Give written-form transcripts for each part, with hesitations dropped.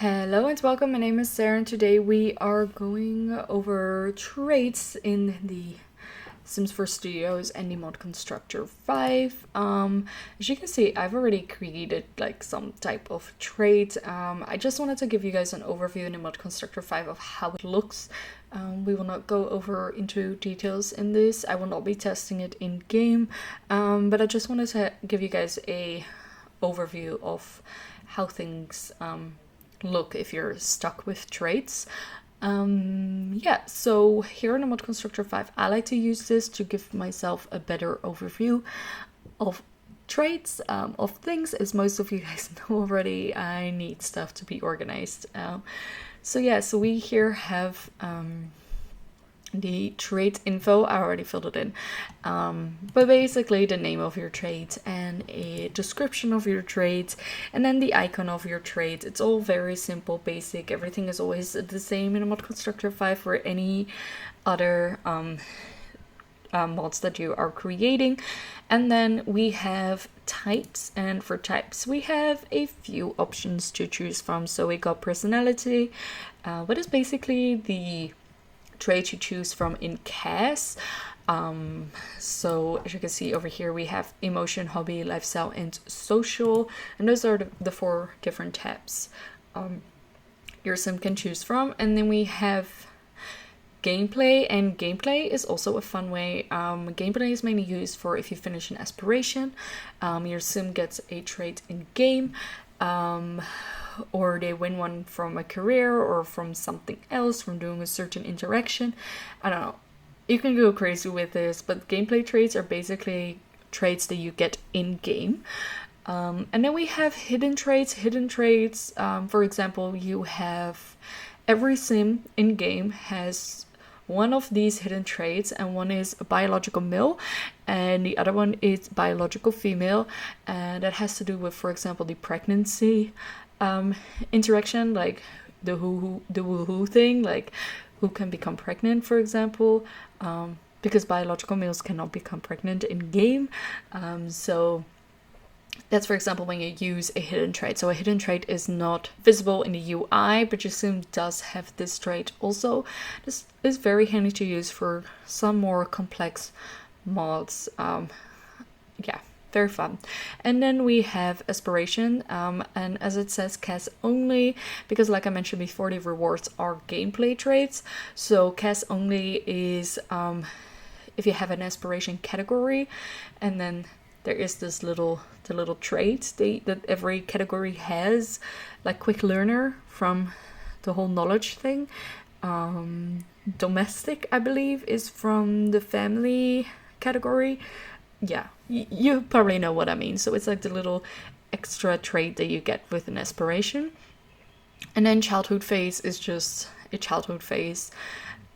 Hello and welcome, my name is Sarah and today we are going over traits in the Sims 4 Studios and the Mod Constructor 5. As you can see, I've already created like some type of trait. I just wanted to give you guys an overview in the Mod Constructor 5 of how it looks. We will not go over into details in this. I will not be testing it in game, but I just wanted to give you guys a overview of how things look if you're stuck with traits. So here in the Mod Constructor 5, I like to use this to give myself a better overview of traits, of things. As most of you guys know already, I need stuff to be organized. So we here have the trait info. I already filled it in, but basically the name of your trait and a description of your trait, and then the icon of your trait. It's all very simple, basic. Everything is always the same in a Mod Constructor 5 for any other mods that you are creating. And then we have types, and for types we have a few options to choose from. So we got personality, what is basically the trait you choose from in CAS. So as you can see over here, we have emotion, hobby, lifestyle, and social, and those are the 4 different tabs your sim can choose from. And then we have gameplay, and gameplay is also a fun way. Gameplay is mainly used for if you finish an aspiration, your sim gets a trait in game, or they win one from a career or from something else, from doing a certain interaction. I don't know. You can go crazy with this, but gameplay traits are basically traits that you get in game. And then we have hidden traits. Hidden traits, for example, you have every sim in game has one of these hidden traits, and one is biological male and the other one is biological female, and that has to do with, for example, the pregnancy interaction, like the woohoo thing, like who can become pregnant, for example, because biological males cannot become pregnant in game. So that's, for example, when you use a hidden trait. So a hidden trait is not visible in the UI, but your sim does have this trait also. This is very handy to use for some more complex mods. Very fun. And then we have aspiration, and as it says, CAS only, because like I mentioned before, the rewards are gameplay traits. So CAS only is if you have an aspiration category, and then there is this little trait that every category has, like quick learner from the whole knowledge thing. Domestic, I believe, is from the family category. Yeah, you probably know what I mean. So it's like the little extra trait that you get with an aspiration. And then childhood phase is just a childhood phase.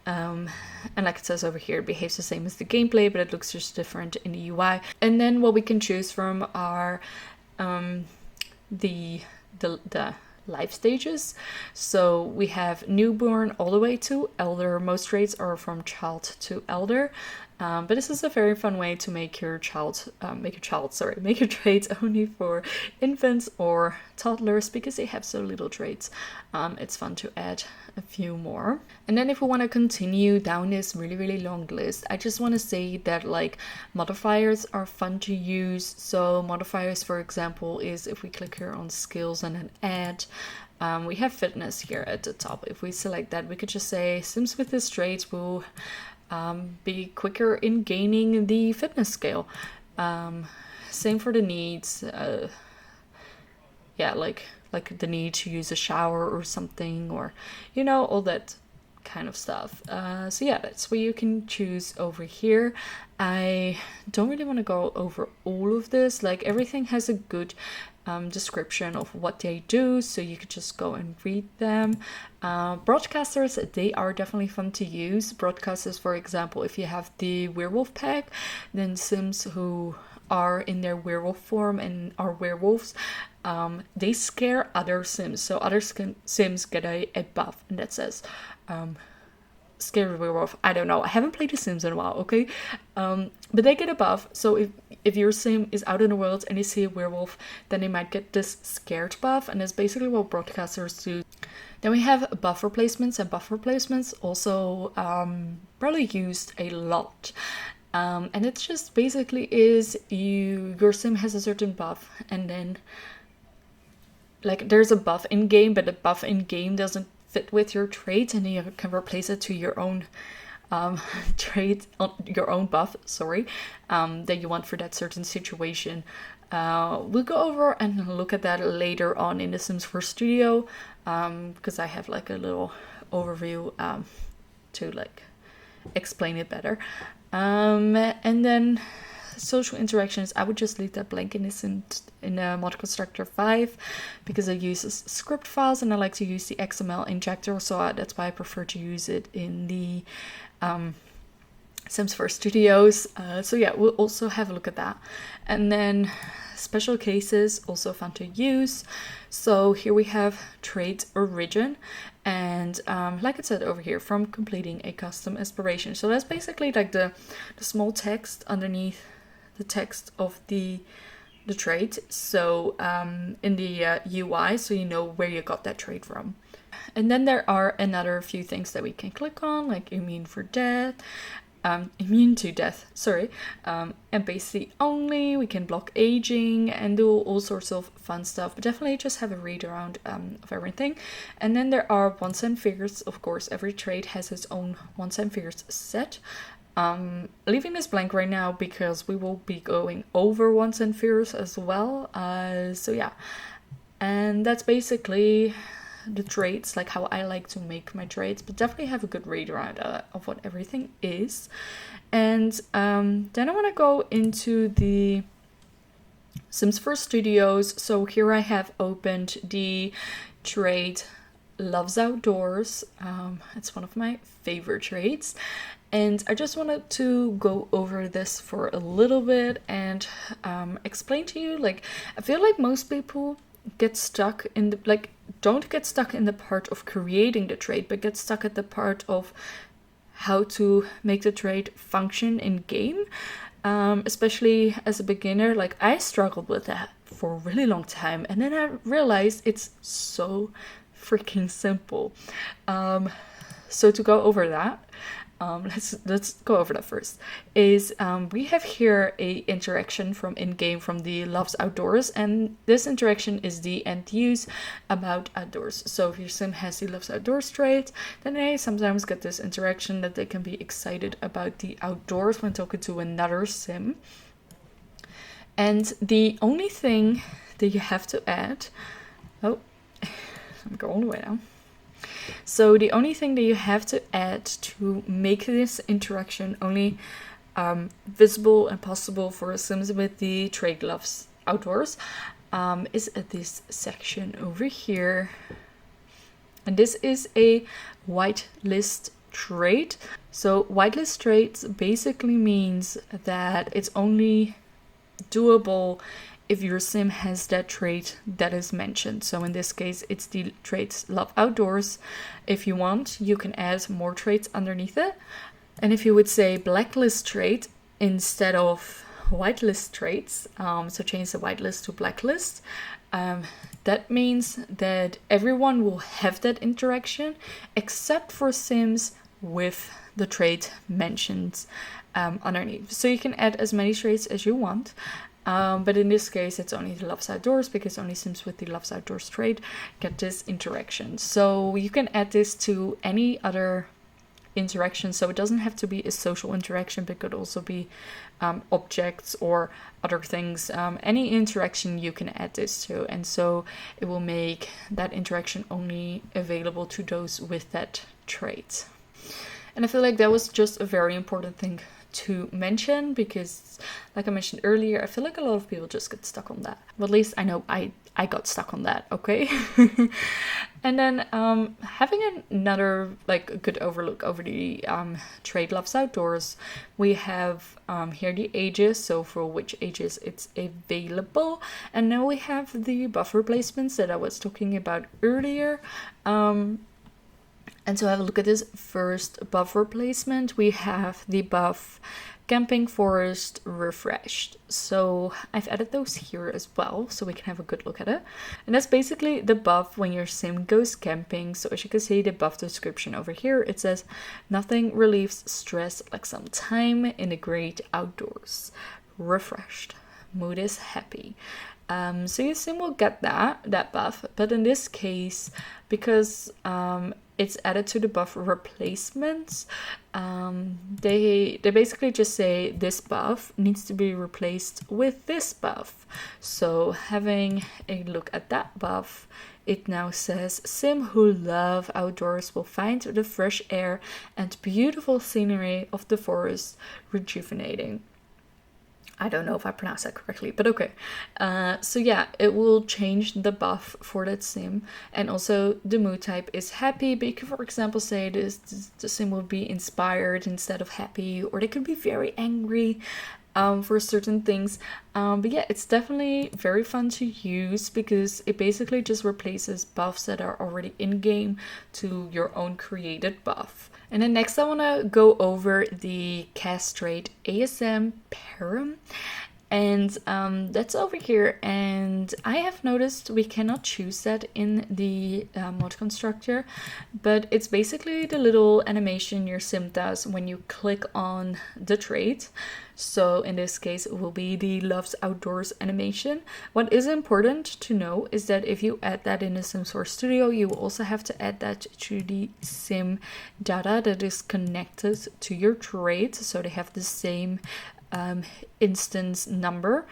And like it says over here, it behaves the same as the gameplay, but it looks just different in the UI. And then what we can choose from are the life stages. So we have newborn all the way to elder. Most traits are from child to elder. But this is a very fun way to make your traits only for infants or toddlers, because they have so little traits. It's fun to add a few more. And then if we want to continue down this really long list, I just want to say that like modifiers are fun to use. So modifiers, for example, is if we click here on skills and then add, we have fitness here at the top. If we select that, we could just say Sims with this trait will be quicker in gaining the fitness scale. Same for the needs. Like the need to use a shower or something, or all that kind of stuff. That's what you can choose over here. I don't really want to go over all of this. Like everything has a good description of what they do, so you could just go and read them. Broadcasters, they are definitely fun to use. Broadcasters, for example, if you have the werewolf pack, then Sims who are in their werewolf form and are werewolves, they scare other Sims. So other Sims get a buff, and that says scary werewolf. I don't know. I haven't played The Sims in a while, okay? But they get a buff. So if your sim is out in the world and you see a werewolf, then they might get this scared buff. And that's basically what broadcasters do. Then we have buff replacements, and buff replacements also probably used a lot. And it's just basically is your sim has a certain buff, and then like there's a buff in game, but the buff in game doesn't fit with your trait, and then you can replace it to your own trait, your own buff, that you want for that certain situation. We'll go over and look at that later on in the Sims 4 Studio, because I have like a little overview to like explain it better. And then social interactions, I would just leave that blank in the Mod Constructor 5 because it uses script files and I like to use the XML injector, so that's why I prefer to use it in the Sims 4 Studios. So yeah, we'll also have a look at that. And then special cases, also fun to use. So here we have trait origin, and like it said over here, from completing a custom aspiration. So that's basically like the small text underneath the text of the trait. So in the UI, so you know where you got that trait from. And then there are another few things that we can click on, like immune to death, and basic only. We can block aging and do all sorts of fun stuff, but definitely just have a read around of everything. And then there are ones and figures. Of course, every trait has its own ones and figures set. Leaving this blank right now because we will be going over ones and figures as well. So yeah, and that's basically the traits, like how I like to make my traits, but definitely have a good read around of what everything is. And then I want to go into the Sims 4 Studios. So here I have opened the trait Loves Outdoors. It's one of my favorite traits, and I just wanted to go over this for a little bit and explain to you, like, I feel like most people get stuck in the, like, don't get stuck in the part of creating the trait, but get stuck at the part of how to make the trait function in game. Especially as a beginner, like I struggled with that for a really long time, and then I realized it's so freaking simple. So to go over that, let's go over that first. Is we have here a interaction from in-game from the Loves Outdoors, and this interaction is the end use about outdoors. So if your sim has the Loves Outdoors trait, then they sometimes get this interaction that they can be excited about the outdoors when talking to another sim. And the only thing that you have to add, I'm going all the way down. So the only thing that you have to add to make this interaction only visible and possible for Sims with the trait Loves Outdoors is at this section over here. And this is a whitelist trait. So whitelist traits basically means that it's only doable if your sim has that trait that is mentioned. So in this case, it's the traits Love Outdoors. If you want, you can add more traits underneath it. And if you would say blacklist trait instead of whitelist traits, so change the whitelist to blacklist, that means that everyone will have that interaction except for sims with the trait mentioned underneath. So you can add as many traits as you want. But in this case, it's only the Loves Outdoors, because only sims with the Loves Outdoors trait get this interaction. So you can add this to any other interaction. So it doesn't have to be a social interaction, but it could also be objects or other things. Any interaction you can add this to. And so it will make that interaction only available to those with that trait. And I feel like that was just a very important thing to mention, because like I mentioned earlier, I feel like a lot of people just get stuck on that. Well, at least I know I got stuck on that, okay? And then having another like a good overlook over the trait Loves Outdoors, we have here the ages, so for which ages it's available. And now we have the buff replacements that I was talking about earlier. And so have a look at this first buff replacement. We have the buff Camping Forest Refreshed. So I've added those here as well, so we can have a good look at it. And that's basically the buff when your sim goes camping. So as you can see, the buff description over here, it says, nothing relieves stress like some time in the great outdoors. Refreshed. Mood is happy. So your sim will get that buff, but in this case, because it's added to the buff replacements, they basically just say this buff needs to be replaced with this buff. So having a look at that buff, it now says, sim who love outdoors will find the fresh air and beautiful scenery of the forest rejuvenating. I don't know if I pronounced that correctly, but okay. So yeah, it will change the buff for that sim. And also the mood type is happy, but you can, for example, say the sim will be inspired instead of happy, or they could be very angry for certain things. But yeah, it's definitely very fun to use because it basically just replaces buffs that are already in game to your own created buff. And then next I want to go over the castrate ASM param, and that's over here, and I have noticed we cannot choose that in the mod constructor, but it's basically the little animation your sim does when you click on the trait. So in this case it will be the Loves Outdoors animation. What is important to know is that if you add that in the SimSource Studio, you will also have to add that to the sim data that is connected to your trait, so they have the same instance number.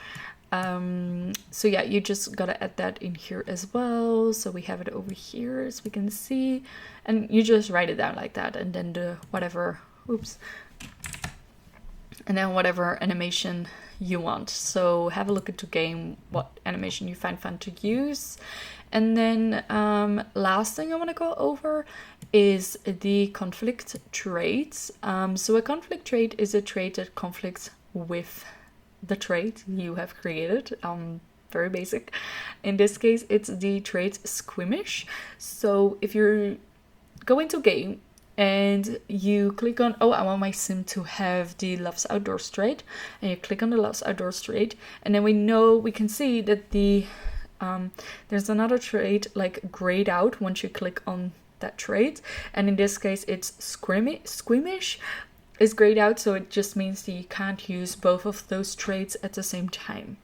So yeah, you just gotta add that in here as well. So we have it over here as we can see, and you just write it down like that, and then the whatever animation you want. So have a look at the game, what animation you find fun to use. And then last thing I want to go over is the conflict traits. So a conflict trait is a trait that conflicts with the trait you have created. Very basic. In this case, it's the trait squeamish. So if you're going to game and you click on, oh, I want my sim to have the Loves Outdoors trait, and you click on the Loves Outdoors trait, and then we can see that the there's another trait like grayed out once you click on that trait, and in this case it's squeamish is grayed out, so it just means that you can't use both of those traits at the same time.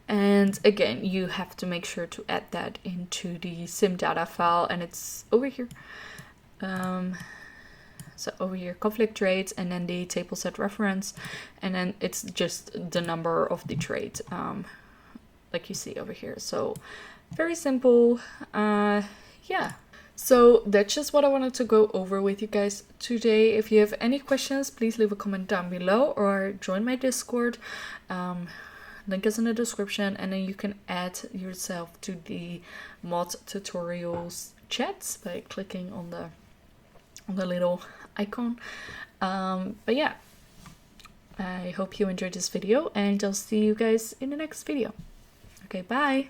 And again, you have to make sure to add that into the sim data file, and it's over here. So over here, conflict traits, and then the table set reference, and then it's just the number of the trait, like you see over here. So very simple. Yeah. So that's just what I wanted to go over with you guys today. If you have any questions, please leave a comment down below or join my Discord. Link is in the description, and then you can add yourself to the mod tutorials chats by clicking on the little icon. But yeah, I hope you enjoyed this video, and I'll see you guys in the next video. Okay, bye.